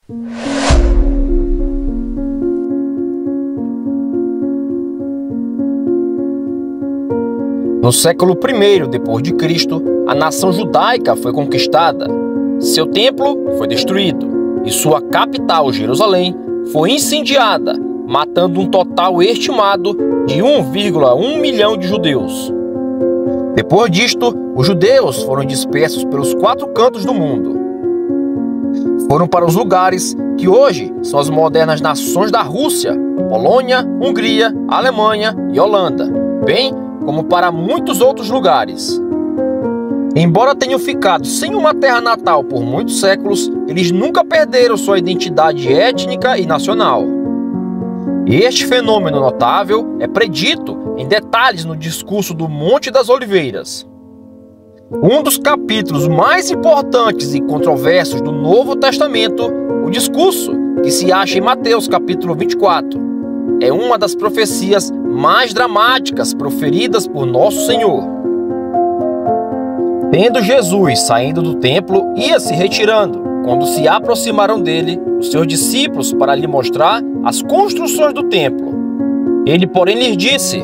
No século I depois de Cristo, a nação judaica foi conquistada. Seu templo foi destruído e sua capital, Jerusalém, foi incendiada, matando um total estimado de 1,1 milhão de judeus. Depois disto, os judeus foram dispersos pelos 4 cantos do mundo. Foram para os lugares que hoje são as modernas nações da Rússia, Polônia, Hungria, Alemanha e Holanda, bem como para muitos outros lugares. Embora tenham ficado sem uma terra natal por muitos séculos, eles nunca perderam sua identidade étnica e nacional. Este fenômeno notável é predito em detalhes no discurso do Monte das Oliveiras. Um dos capítulos mais importantes e controversos do Novo Testamento, o discurso que se acha em Mateus capítulo 24, é uma das profecias mais dramáticas proferidas por Nosso Senhor. Tendo Jesus saindo do templo, ia se retirando, quando se aproximaram dele os seus discípulos para lhe mostrar as construções do templo. Ele, porém, lhes disse: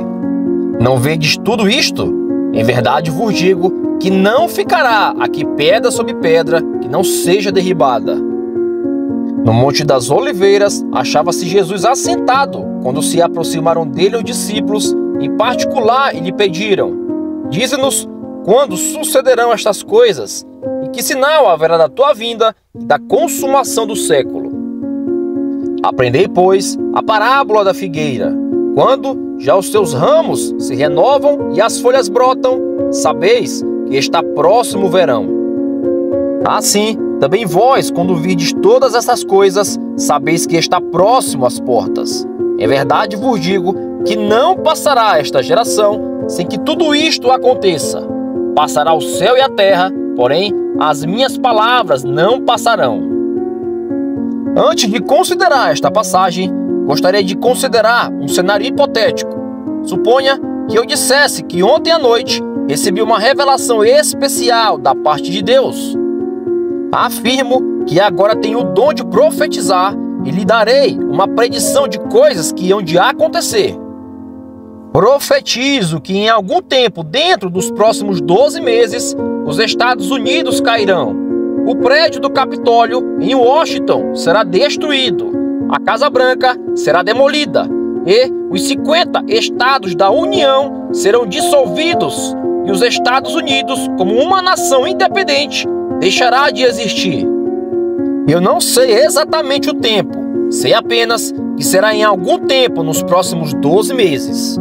Não vedes tudo isto? Em verdade vos digo que não ficará aqui pedra sobre pedra que não seja derribada. No Monte das Oliveiras achava-se Jesus assentado, quando se aproximaram dele os discípulos em particular e lhe pediram: Dize-nos quando sucederão estas coisas, e que sinal haverá da tua vinda e da consumação do século. Aprendei, pois, a parábola da figueira. Quando já os seus ramos se renovam e as folhas brotam, sabeis que está próximo o verão. Assim, também vós, quando virdes todas essas coisas, sabeis que está próximo às portas. Em verdade vos digo que não passará esta geração sem que tudo isto aconteça. Passará o céu e a terra, porém as minhas palavras não passarão. Antes de considerar esta passagem, gostaria de considerar um cenário hipotético. Suponha que eu dissesse que ontem à noite recebi uma revelação especial da parte de Deus. Afirmo que agora tenho o dom de profetizar e lhe darei uma predição de coisas que hão de acontecer. Profetizo que em algum tempo, dentro dos próximos 12 meses, os Estados Unidos cairão. O prédio do Capitólio em Washington será destruído. A Casa Branca será demolida. E os 50 estados da União serão dissolvidos. E os Estados Unidos, como uma nação independente, deixará de existir. Eu não sei exatamente o tempo. Sei apenas que será em algum tempo nos próximos 12 meses.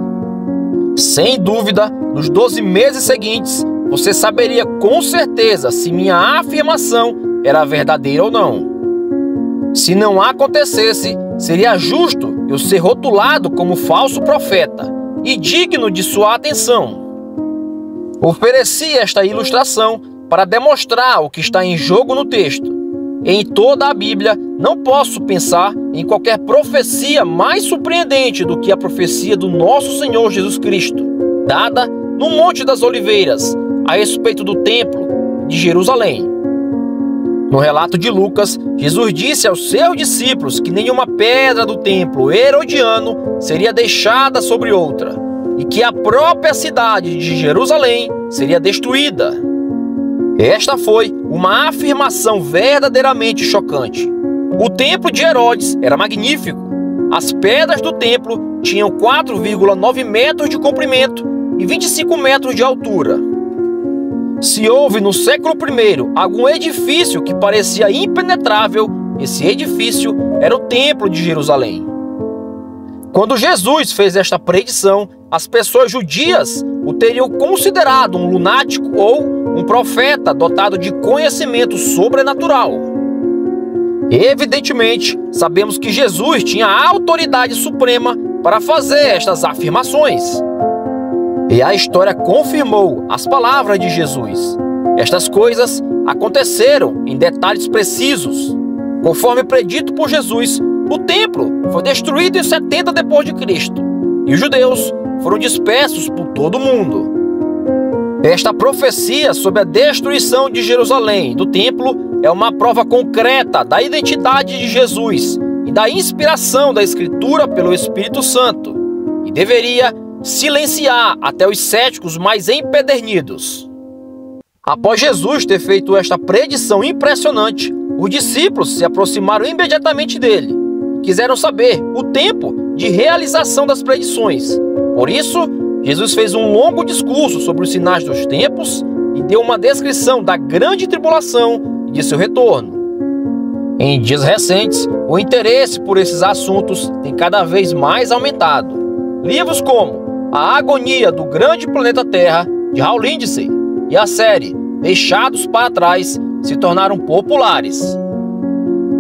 Sem dúvida, nos 12 meses seguintes, você saberia com certeza se minha afirmação era verdadeira ou não. Se não acontecesse, seria justo eu ser rotulado como falso profeta e digno de sua atenção. Ofereci esta ilustração para demonstrar o que está em jogo no texto. Em toda a Bíblia, não posso pensar em qualquer profecia mais surpreendente do que a profecia do nosso Senhor Jesus Cristo, dada no Monte das Oliveiras, a respeito do templo de Jerusalém. No relato de Lucas, Jesus disse aos seus discípulos que nenhuma pedra do templo herodiano seria deixada sobre outra, e que a própria cidade de Jerusalém seria destruída. Esta foi uma afirmação verdadeiramente chocante. O templo de Herodes era magnífico. As pedras do templo tinham 4,9 metros de comprimento e 25 metros de altura. Se houve no século I algum edifício que parecia impenetrável, esse edifício era o Templo de Jerusalém. Quando Jesus fez esta predição, as pessoas judias o teriam considerado um lunático ou um profeta dotado de conhecimento sobrenatural. Evidentemente, sabemos que Jesus tinha a autoridade suprema para fazer estas afirmações. E a história confirmou as palavras de Jesus. Estas coisas aconteceram em detalhes precisos. Conforme predito por Jesus, o templo foi destruído em 70 depois de Cristo, e os judeus foram dispersos por todo o mundo. Esta profecia sobre a destruição de Jerusalém, do templo, é uma prova concreta da identidade de Jesus e da inspiração da Escritura pelo Espírito Santo, e deveria silenciar até os céticos mais empedernidos. Após Jesus ter feito esta predição impressionante, os discípulos se aproximaram imediatamente dele e quiseram saber o tempo de realização das predições. Por isso, Jesus fez um longo discurso sobre os sinais dos tempos e deu uma descrição da grande tribulação e de seu retorno. Em dias recentes, o interesse por esses assuntos tem cada vez mais aumentado. Livros como A Agonia do Grande Planeta Terra, de Hal Lindsey, e a série Deixados para Trás se tornaram populares.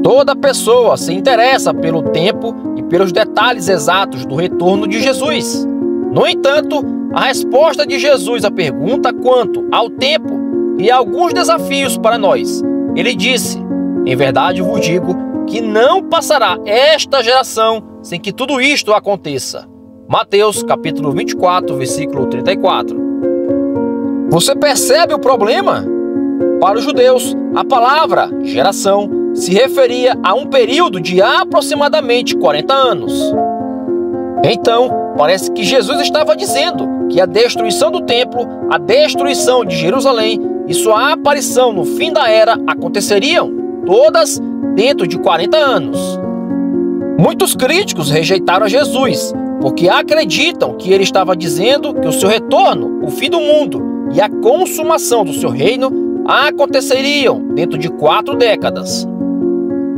Toda pessoa se interessa pelo tempo e pelos detalhes exatos do retorno de Jesus. No entanto, a resposta de Jesus à pergunta quanto ao tempo e alguns desafios para nós. Ele disse: em verdade vos digo que não passará esta geração sem que tudo isto aconteça. Mateus capítulo 24, versículo 34. Você percebe o problema? Para os judeus, a palavra geração se referia a um período de aproximadamente 40 anos. Então, parece que Jesus estava dizendo que a destruição do templo, a destruição de Jerusalém e sua aparição no fim da era aconteceriam todas dentro de 40 anos. Muitos críticos rejeitaram Jesus porque acreditam que ele estava dizendo que o seu retorno, o fim do mundo e a consumação do seu reino aconteceriam dentro de 4 décadas.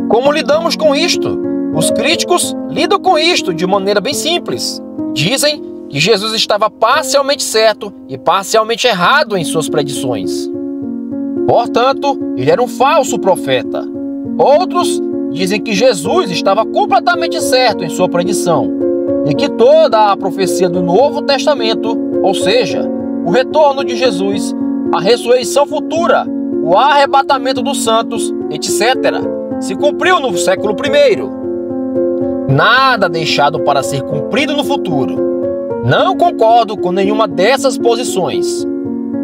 Como lidamos com isto? Os críticos lidam com isto de maneira bem simples. Dizem que Jesus estava parcialmente certo e parcialmente errado em suas predições. Portanto, ele era um falso profeta. Outros dizem que Jesus estava completamente certo em sua predição e que toda a profecia do Novo Testamento, ou seja, o retorno de Jesus, a ressurreição futura, o arrebatamento dos santos, etc., se cumpriu no século I. Nada deixado para ser cumprido no futuro. Não concordo com nenhuma dessas posições.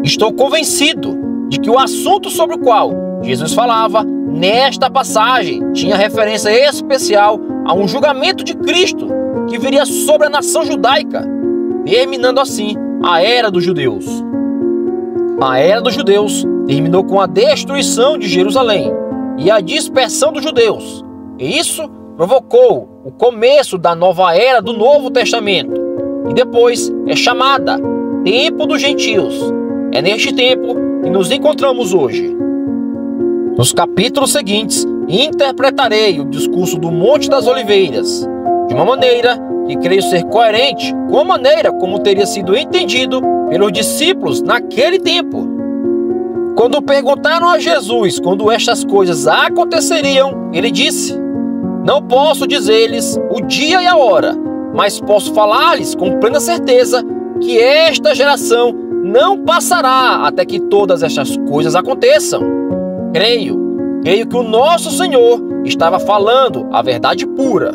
Estou convencido de que o assunto sobre o qual Jesus falava nesta passagem tinha referência especial a um julgamento de Cristo que viria sobre a nação judaica, terminando assim a Era dos Judeus. A Era dos Judeus terminou com a destruição de Jerusalém e a dispersão dos judeus, e isso provocou o começo da nova era do Novo Testamento, e depois é chamada Tempo dos Gentios. É neste tempo que nos encontramos hoje. Nos capítulos seguintes, interpretarei o discurso do Monte das Oliveiras, de uma maneira que creio ser coerente com a maneira como teria sido entendido pelos discípulos naquele tempo. Quando perguntaram a Jesus quando estas coisas aconteceriam, ele disse: não posso dizer-lhes o dia e a hora, mas posso falar-lhes com plena certeza que esta geração não passará até que todas estas coisas aconteçam. Creio que o nosso Senhor estava falando a verdade pura.